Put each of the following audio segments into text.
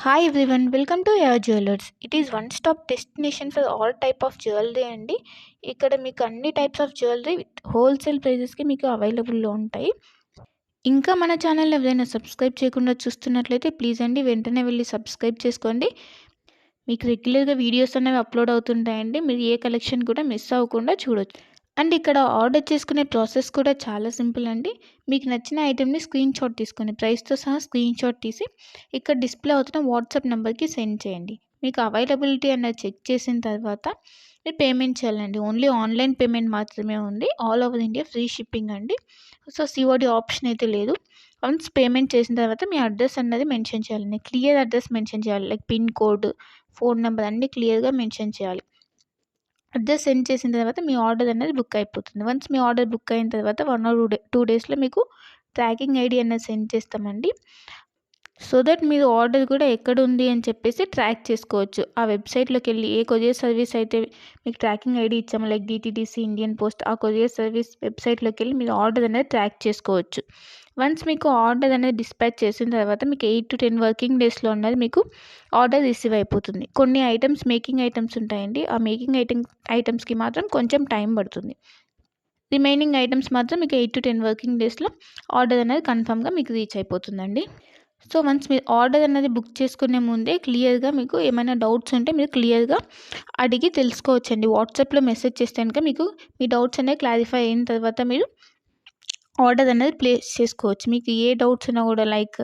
Hi everyone, welcome to your jewellers. It is one stop destination for all type of jewellery అండి. ఇక్కడ మీకు అన్ని types of jewellery with wholesale ప్రైజెస్కి మీకు అవైలబుల్లో ఉంటాయి. ఇంకా మన ఛానల్ ఎవరైనా సబ్స్క్రైబ్ చేయకుండా చూస్తున్నట్లయితే ప్లీజ్ అండి వెంటనే వెళ్ళి సబ్స్క్రైబ్ చేసుకోండి. మీకు రెగ్యులర్గా వీడియోస్ అనేవి అప్లోడ్ అవుతుంటాయండి. మీరు ఏ కలెక్షన్ కూడా మిస్ అవ్వకుండా చూడొచ్చు. అండ్ ఇక్కడ ఆర్డర్ చేసుకునే ప్రాసెస్ కూడా చాలా సింపుల్ అండి. మీకు నచ్చిన ఐటెంని స్క్రీన్ షాట్ తీసుకొని ప్రైస్తో సహా స్క్రీన్ షాట్ తీసి ఇక్కడ డిస్ప్లే అవుతున్న వాట్సాప్ నెంబర్కి సెండ్ చేయండి. మీకు అవైలబిలిటీ అన్నది చెక్ చేసిన తర్వాత మీరు పేమెంట్ చేయాలండి. ఓన్లీ ఆన్లైన్ పేమెంట్ మాత్రమే ఉంది. All over India free shipping అండి. సో సిఓడి ఆప్షన్ అయితే లేదు. వన్స్ పేమెంట్ చేసిన తర్వాత మీ అడ్రస్ అన్నది మెన్షన్ చేయాలండి. క్లియర్ అడ్రస్ మెన్షన్ చేయాలి. Like pin code, phone number అన్నీ క్లియర్గా మెన్షన్ చేయాలి. అడ్రస్ సెండ్ చేసిన తర్వాత మీ ఆర్డర్ అనేది బుక్ అయిపోతుంది. వన్స్ మీ ఆర్డర్ బుక్ అయిన తర్వాత 1 or 2 డేస్లో మీకు ట్రాకింగ్ ఐడి అనేది సెండ్ చేస్తామండి. సో దట్ మీరు ఆర్డర్ కూడా ఎక్కడ ఉంది అని చెప్పేసి ట్రాక్ చేసుకోవచ్చు. ఆ వెబ్సైట్లోకి వెళ్ళి ఏ కొరియర్ సర్వీస్ అయితే మీకు ట్రాకింగ్ ఐడి ఇచ్చామో లైక్ డిటీడీసీ, ఇండియన్ పోస్ట్, ఆ కొరియర్ సర్వీస్ వెబ్సైట్లోకి వెళ్ళి మీరు ఆర్డర్ అనేది ట్రాక్ చేసుకోవచ్చు. వన్స్ మీకు ఆర్డర్ అనేది డిస్పాచ్ చేసిన తర్వాత మీకు 8 to 10 వర్కింగ్ డేస్లో ఉన్నది మీకు ఆర్డర్ రిసీవ్ అయిపోతుంది. కొన్ని ఐటమ్స్ మేకింగ్ ఐటమ్స్ ఉంటాయండి. ఆ మేకింగ్ ఐటమ్స్కి మాత్రం కొంచెం టైం పడుతుంది. రిమైనింగ్ ఐటమ్స్ మాత్రం మీకు 8 to 10 వర్కింగ్ డేస్లో ఆర్డర్ అనేది కన్ఫామ్గా మీకు రీచ్ అయిపోతుందండి. సో వన్స్ మీరు ఆర్డర్ అనేది బుక్ చేసుకునే ముందే క్లియర్గా మీకు ఏమైనా డౌట్స్ ఉంటే మీరు క్లియర్గా అడిగి తెలుసుకోవచ్చండి. వాట్సాప్లో మెసేజ్ చేస్తే కనుక మీకు మీ డౌట్స్ అనేవి క్లారిఫై అయిన తర్వాత మీరు ఆర్డర్ అనేది ప్లేస్ చేసుకోవచ్చు. మీకు ఏ డౌట్స్ ఉన్నా కూడా లైక్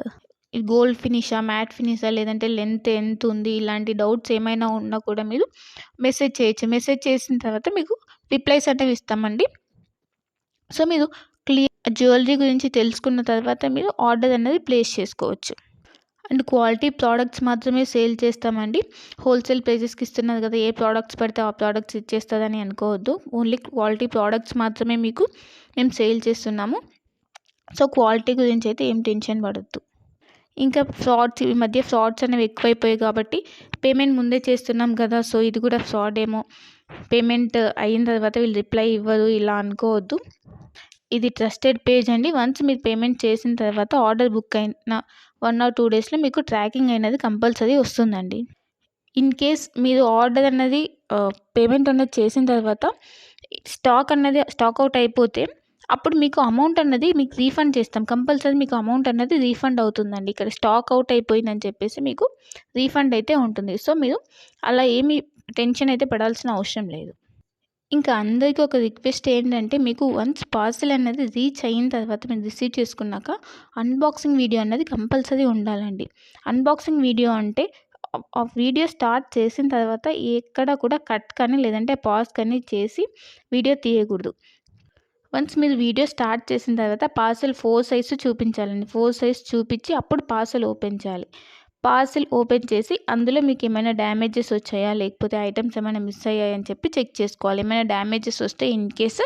గోల్డ్ ఫినిషా, మ్యాట్ ఫినిషా, లేదంటే లెంత్ ఎంత ఉంది, ఇలాంటి డౌట్స్ ఏమైనా ఉన్నా కూడా మీరు మెసేజ్ చేయొచ్చు. మెసేజ్ చేసిన తర్వాత మీకు రిప్లైస్ అనేవి ఇస్తామండి. సో మీరు జ్యువెలరీ గురించి తెలుసుకున్న తర్వాత మీరు ఆర్డర్ అనేది ప్లేస్ చేసుకోవచ్చు. అండ్ క్వాలిటీ ప్రోడక్ట్స్ మాత్రమే సేల్ చేస్తామండి. హోల్సేల్ ప్రైజెస్కి ఇస్తున్నారు కదా, ఏ ప్రోడక్ట్స్ పడితే ఆ ప్రోడక్ట్స్ ఇచ్చేస్తుందని అనుకోవద్దు. ఓన్లీ క్వాలిటీ ప్రోడక్ట్స్ మాత్రమే మీకు మేము సేల్ చేస్తున్నాము. సో క్వాలిటీ గురించి అయితే ఏం టెన్షన్ పడద్దు. ఇంకా ఈ మధ్య ఫ్రాడ్స్ అనేవి ఎక్కువైపోయాయి కాబట్టి పేమెంట్ ముందే చేస్తున్నాం కదా, సో ఇది కూడా ఫ్రాడ్ ఏమో, పేమెంట్ అయిన తర్వాత వీళ్ళు రిప్లై ఇవ్వరు ఇలా అనుకోవద్దు. ఇది ట్రస్టెడ్ పేజ్ అండి. వన్స్ మీరు పేమెంట్ చేసిన తర్వాత ఆర్డర్ బుక్ అయిన 1 or 2 డేస్లో మీకు ట్రాకింగ్ అనేది కంపల్సరీ వస్తుందండి. ఇన్ కేస్ మీరు ఆర్డర్ అన్నది పేమెంట్ అనేది చేసిన తర్వాత స్టాక్ అవుట్ అయిపోతే అప్పుడు మీకు అమౌంట్ అన్నది మీకు రీఫండ్ చేస్తాం. కంపల్సరీ మీకు అమౌంట్ అన్నది రీఫండ్ అవుతుందండి. ఇక్కడ స్టాక్ అవుట్ అయిపోయిందని చెప్పేసి మీకు రీఫండ్ అయితే ఉంటుంది. సో మీరు అలా ఏమీ టెన్షన్ అయితే పడాల్సిన అవసరం లేదు. ఇంకా అందరికీ ఒక రిక్వెస్ట్ ఏంటంటే, మీకు వన్స్ పార్సెల్ అనేది రీచ్ అయిన తర్వాత మీరు రిసీవ్ చేసుకున్నాక అన్బాక్సింగ్ వీడియో అన్నది కంపల్సరీ ఉండాలండి. అన్బాక్సింగ్ వీడియో అంటే ఆ వీడియో స్టార్ట్ చేసిన తర్వాత ఎక్కడ కూడా కట్ కానీ లేదంటే పాజ్ కానీ చేసి వీడియో తీయకూడదు. వన్స్ మీరు వీడియో స్టార్ట్ చేసిన తర్వాత పార్సెల్ 4 సైజ్ చూపించాలండి. 4 సైజ్ చూపించి అప్పుడు పార్సెల్ ఓపెన్ చేయాలి. పార్సెల్ ఓపెన్ చేసి అందులో మీకు ఏమైనా డ్యామేజెస్ వచ్చాయా, లేకపోతే ఐటమ్స్ ఏమైనా మిస్ అయ్యాయని చెప్పి చెక్ చేసుకోవాలి. ఏమైనా డ్యామేజెస్ వస్తే ఇన్ కేస్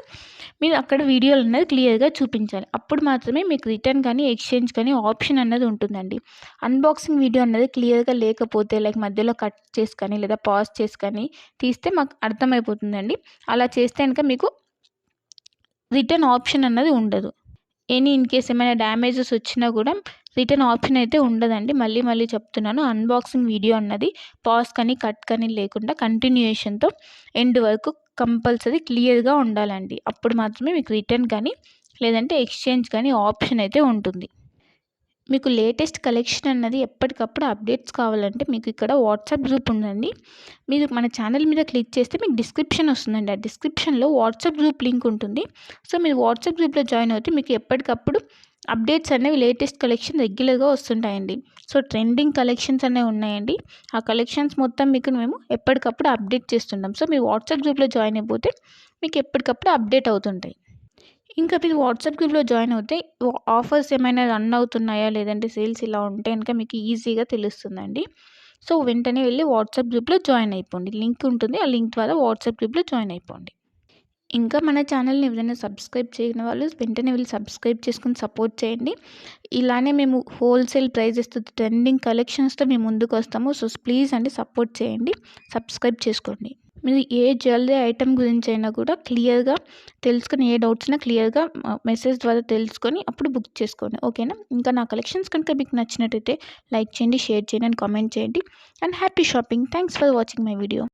మీరు అక్కడ వీడియోలు అనేది క్లియర్గా చూపించాలి. అప్పుడు మాత్రమే మీకు రిటర్న్ కానీ ఎక్స్చేంజ్ కానీ ఆప్షన్ అన్నది ఉంటుందండి. అన్బాక్సింగ్ వీడియో అన్నది క్లియర్గా లేకపోతే లైక్ మధ్యలో కట్ చేసి కానీ లేదా పాజ్ చేసి కానీ తీస్తే మాకు అర్థమైపోతుందండి. అలా చేస్తే కనుక మీకు రిటర్న్ ఆప్షన్ అన్నది ఉండదు. ఇన్ కేస్ ఏమైనా డ్యామేజెస్ వచ్చినా కూడా రిటర్న్ ఆప్షన్ అయితే ఉండదండి. మళ్ళీ చెప్తున్నాను, అన్బాక్సింగ్ వీడియో అన్నది పాజ్ కానీ కట్ కానీ లేకుండా కంటిన్యూయేషన్తో ఎండ్ వరకు కంపల్సరీ క్లియర్గా ఉండాలండి. అప్పుడు మాత్రమే మీకు రిటర్న్ కానీ లేదంటే ఎక్స్చేంజ్ కానీ ఆప్షన్ అయితే ఉంటుంది. మీకు లేటెస్ట్ కలెక్షన్ అన్నది ఎప్పటికప్పుడు అప్డేట్స్ కావాలంటే మీకు ఇక్కడ వాట్సాప్ గ్రూప్ ఉందండి. మీరు మన ఛానల్ మీద క్లిక్ చేస్తే మీకు డిస్క్రిప్షన్ వస్తుందండి. ఆ డిస్క్రిప్షన్లో వాట్సాప్ గ్రూప్ లింక్ ఉంటుంది. సో మీరు వాట్సాప్ గ్రూప్లో జాయిన్ అవుతే మీకు ఎప్పటికప్పుడు అప్డేట్స్ అనేవి లేటెస్ట్ కలెక్షన్ రెగ్యులర్గా వస్తుంటాయండి. సో ట్రెండింగ్ కలెక్షన్స్ అనేవి ఉన్నాయండి. ఆ కలెక్షన్స్ మొత్తం మీకు మేము ఎప్పటికప్పుడు అప్డేట్ చేస్తుంటాం. సో మీరు వాట్సాప్ గ్రూప్లో జాయిన్ అయిపోతే మీకు ఎప్పటికప్పుడు అప్డేట్ అవుతుంటాయి. ఇంకా మీరు వాట్సాప్ గ్రూప్లో జాయిన్ అవుతే ఆఫర్స్ ఏమైనా రన్ అవుతున్నాయా, లేదంటే సేల్స్ ఇలా ఉంటే కనుక మీకు ఈజీగా తెలుస్తుందండి. సో వెంటనే వెళ్ళి వాట్సాప్ గ్రూప్లో జాయిన్ అయిపోండి. లింక్ ఉంటుంది, ఆ లింక్ ద్వారా వాట్సాప్ గ్రూప్లో జాయిన్ అయిపోండి. ఇంకా మన ఛానల్ని ఎవరైనా సబ్స్క్రైబ్ చేయని వాళ్ళు వెంటనే వెళ్ళి సబ్స్క్రైబ్ చేసుకుని సపోర్ట్ చేయండి. ఇలానే మేము హోల్సేల్ ప్రైజెస్తో ట్రెండింగ్ కలెక్షన్స్తో మేము ముందుకు వస్తాము. సో ప్లీజ్ అండి సపోర్ట్ చేయండి, సబ్స్క్రైబ్ చేసుకోండి. మీరు ఏ జ్యువెలరీ ఐటెం గురించి అయినా కూడా క్లియర్గా తెలుసుకొని, ఏ డౌట్స్ ఉన్నా క్లియర్గా మెసేజ్ ద్వారా తెలుసుకొని అప్పుడు బుక్ చేసుకోండి. ఓకేనా? ఇంకా నా కలెక్షన్స్ కనుక మీకు నచ్చినట్టయితే లైక్ చేయండి, షేర్ చేయండి అండ్ కామెంట్ చేయండి. And happy shopping. Thanks for watching my video.